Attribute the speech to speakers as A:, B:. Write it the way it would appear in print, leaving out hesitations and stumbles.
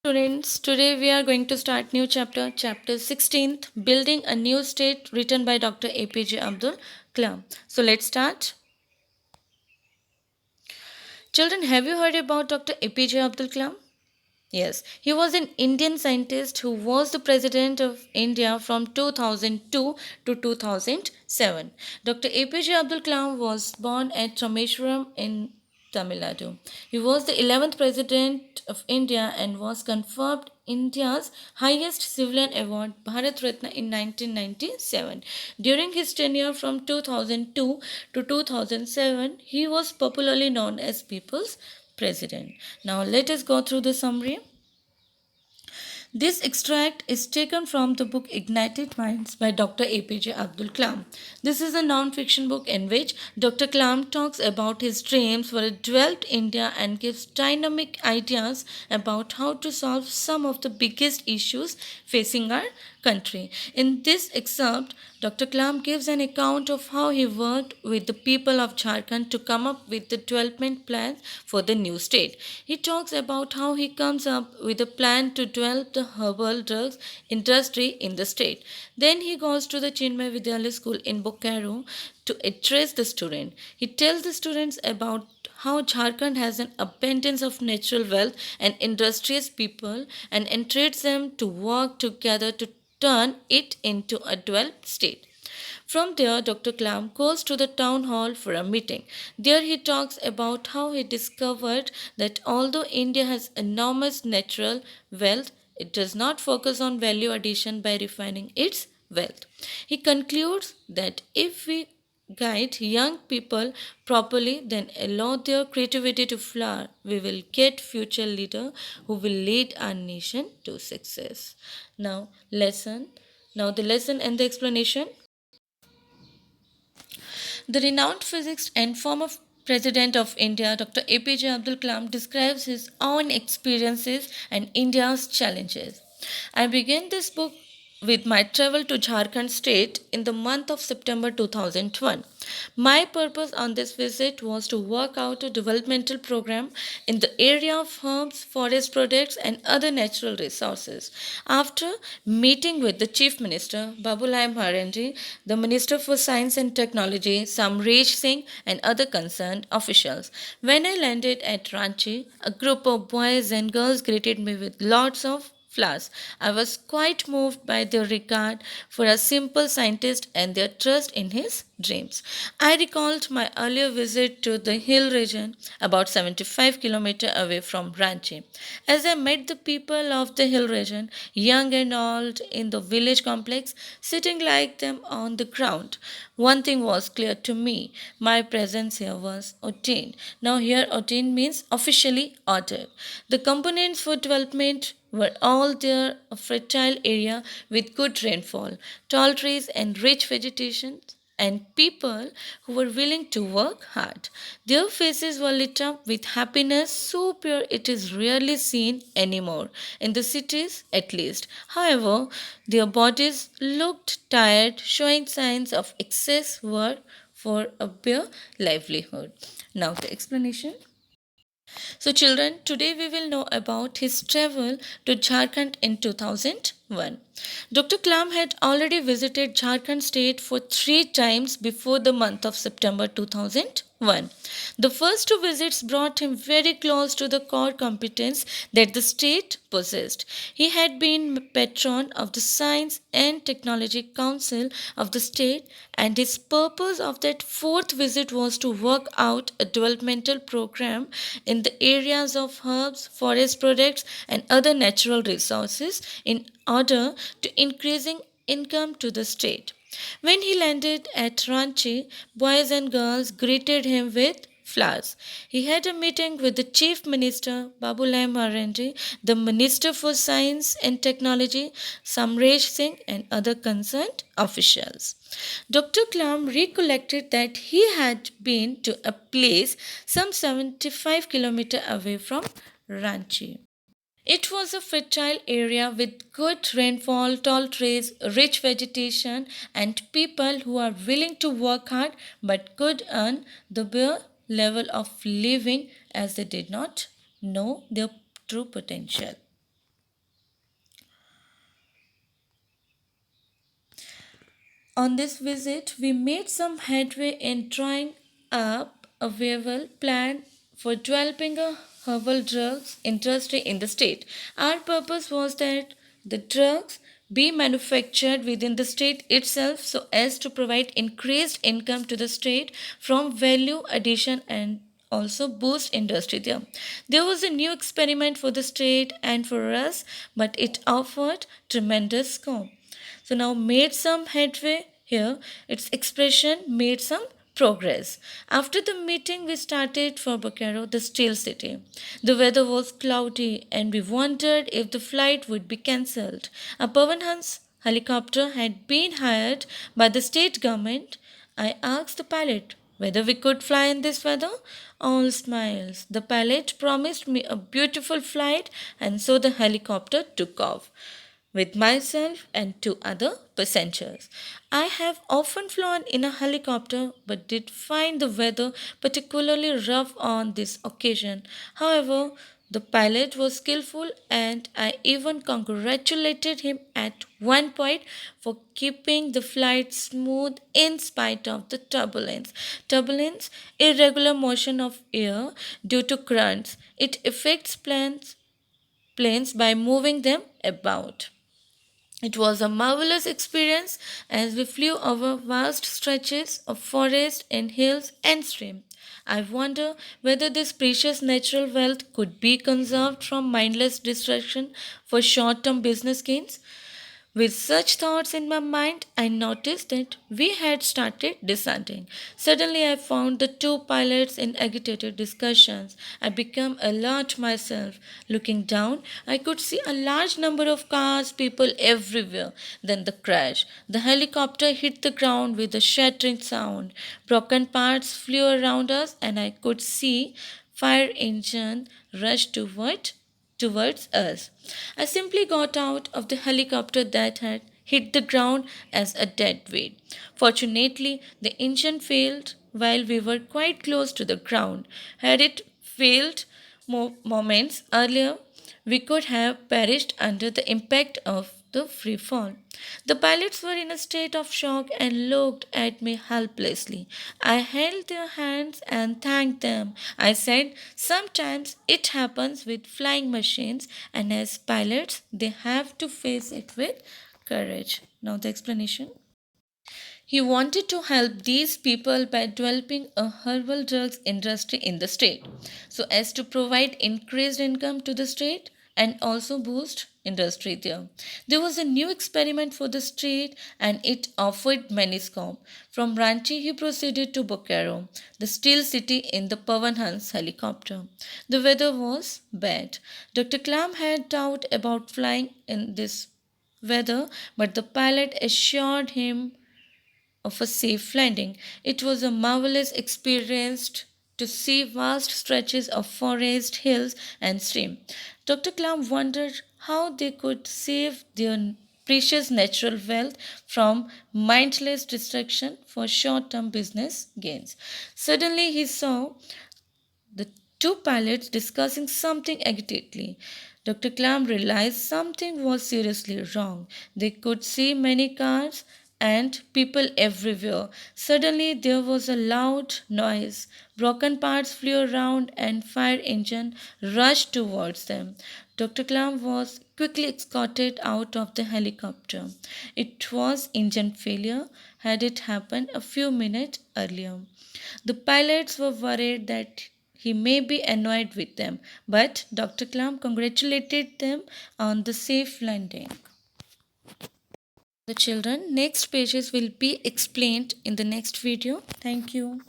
A: Students, today we are going to start new chapter 16th, Building a New State, written by Dr. APJ Abdul Kalam. So let's start. Children, have you heard about Dr. APJ Abdul Kalam? Yes, he was an Indian scientist who was the president of India from 2002 to 2007. Dr. APJ Abdul Kalam was born at Rameshwaram in Tamil Nadu. He was the 11th president of India and was conferred India's highest civilian award, Bharat Ratna, in 1997. During his tenure from 2002 to 2007, he was popularly known as People's President. Now, let us go through the summary. This extract is taken from the book Ignited Minds by Dr. APJ Abdul Kalam. This is a non-fiction book in which Dr. Kalam talks about his dreams for a developed India and gives dynamic ideas about how to solve some of the biggest issues facing our country. In this excerpt, Dr. Kalam gives an account of how he worked with the people of Jharkhand to come up with the development plans for the new state. He talks about how he comes up with a plan to develop the herbal drugs industry in the state. Then he goes to the Chinmay Vidyalaya school in Bokaro to address the student. He tells the students about how Jharkhand has an abundance of natural wealth and industrious people and entreats them to work together to turn it into a developed state. From there, Dr. Kalam goes to the town hall for a meeting. There, he talks about how he discovered that although India has enormous natural wealth, it does not focus on value addition by refining its wealth. He concludes that if we guide young people properly, then allow their creativity to flower, we will get future leader who will lead our nation to success. Now, lesson. Now, the lesson and the explanation. The renowned physicist and former President of India, Dr. APJ Abdul Kalam, describes his own experiences and India's challenges. I began this book with my travel to Jharkhand state in the month of September 2001. My purpose on this visit was to work out a developmental program in the area of herbs, forest products, and other natural resources. After meeting with the Chief Minister, Babulai Maharandi, the Minister for Science and Technology, Samresh Singh, and other concerned officials, when I landed at Ranchi, a group of boys and girls greeted me with lots of flowers. I was quite moved by their regard for a simple scientist and their trust in his dreams. I recalled my earlier visit to the hill region about 75 kilometers away from Ranchi. As I met the people of the hill region, young and old, in the village complex, sitting like them on the ground, one thing was clear to me. My presence here was ordained. Now, here ordained means officially ordered. The components for development were all there: a fertile area with good rainfall, tall trees and rich vegetation, and people who were willing to work hard. Their faces were lit up with happiness so pure it is rarely seen anymore, in the cities at least. However, their bodies looked tired, showing signs of excess work for a bare livelihood. Now, the explanation. So, children, today we will know about his travel to Jharkhand in 2001. Dr. Kalam had already visited Jharkhand state for 3 times before the month of September 2001. The first 2 visits brought him very close to the core competence that the state possessed. He had been patron of the Science and Technology Council of the state, and his purpose of that fourth visit was to work out a developmental program in the areas of herbs, forest products, and other natural resources in order to increasing income to the state. When he landed at Ranchi, boys and girls greeted him with flowers. He had a meeting with the Chief Minister Babulai Maharandi, the Minister for Science and Technology Samresh Singh, and other concerned officials. Dr. Kalam recollected that he had been to a place some 75 kilometers away from Ranchi. It was a fertile area with good rainfall, tall trees, rich vegetation, and people who are willing to work hard but could earn the bare level of living as they did not know their true potential. On this visit, we made some headway in drawing up a viable plan for developing a herbal drugs industry in the state. Our purpose was that the drugs be manufactured within the state itself so as to provide increased income to the state from value addition and also boost industry there. There was a new experiment for the state and for us, but it offered tremendous scope. So now made some headway here. Its expression made some progress. After the meeting, we started for Bokaro, the steel city. The weather was cloudy and we wondered if the flight would be cancelled. A Pavan Hans helicopter had been hired by the state government. I asked the pilot whether we could fly in this weather. All smiles. The pilot promised me a beautiful flight, and so the helicopter took off with myself and two other passengers. I have often flown in a helicopter but did find the weather particularly rough on this occasion. However, the pilot was skillful and I even congratulated him at one point for keeping the flight smooth in spite of the turbulence. Turbulence, irregular motion of air due to currents. It affects planes by moving them about. It was a marvelous experience as we flew over vast stretches of forest and hills and stream. I wonder whether this precious natural wealth could be conserved from mindless distraction for short term business gains. With such thoughts in my mind, I noticed that we had started descending. Suddenly, I found the two pilots in agitated discussions. I became alert myself. Looking down, I could see a large number of cars, people everywhere. Then the crash. The helicopter hit the ground with a shattering sound. Broken parts flew around us, and I could see fire engine rush towards us. I simply got out of the helicopter that had hit the ground as a dead weight. Fortunately, the engine failed while we were quite close to the ground. Had it failed moments earlier, we could have perished under the impact of the free fall. The pilots were in a state of shock and looked at me helplessly. I held their hands and thanked them. I said, sometimes it happens with flying machines, and as pilots, they have to face it with courage. Now, the explanation. He wanted to help these people by developing a herbal drugs industry in the state so as to provide increased income to the state and also boost industry there. There was a new experiment for the state and it offered many scope. From Ranchi he proceeded to Bokaro, the steel city in the Pavan Hans helicopter. The weather was bad. Dr. Clam had doubt about flying in this weather, but the pilot assured him of a safe landing. It was a marvelous experience to see vast stretches of forest, hills, and stream. Dr. Clam wondered how they could save their precious natural wealth from mindless distraction for short term business gains. Suddenly, he saw the two pilots discussing something agitatedly. Dr. Clam realized something was seriously wrong. They could see many cars and people everywhere. Suddenly there was a loud noise. Broken parts flew around and fire engine rushed towards them. Dr. Clam was quickly escorted out of the helicopter. It was engine failure had it happened a few minutes earlier. The pilots were worried that he may be annoyed with them, but Dr. Clam congratulated them on the safe landing. The children, next pages will be explained in the next video. Thank you.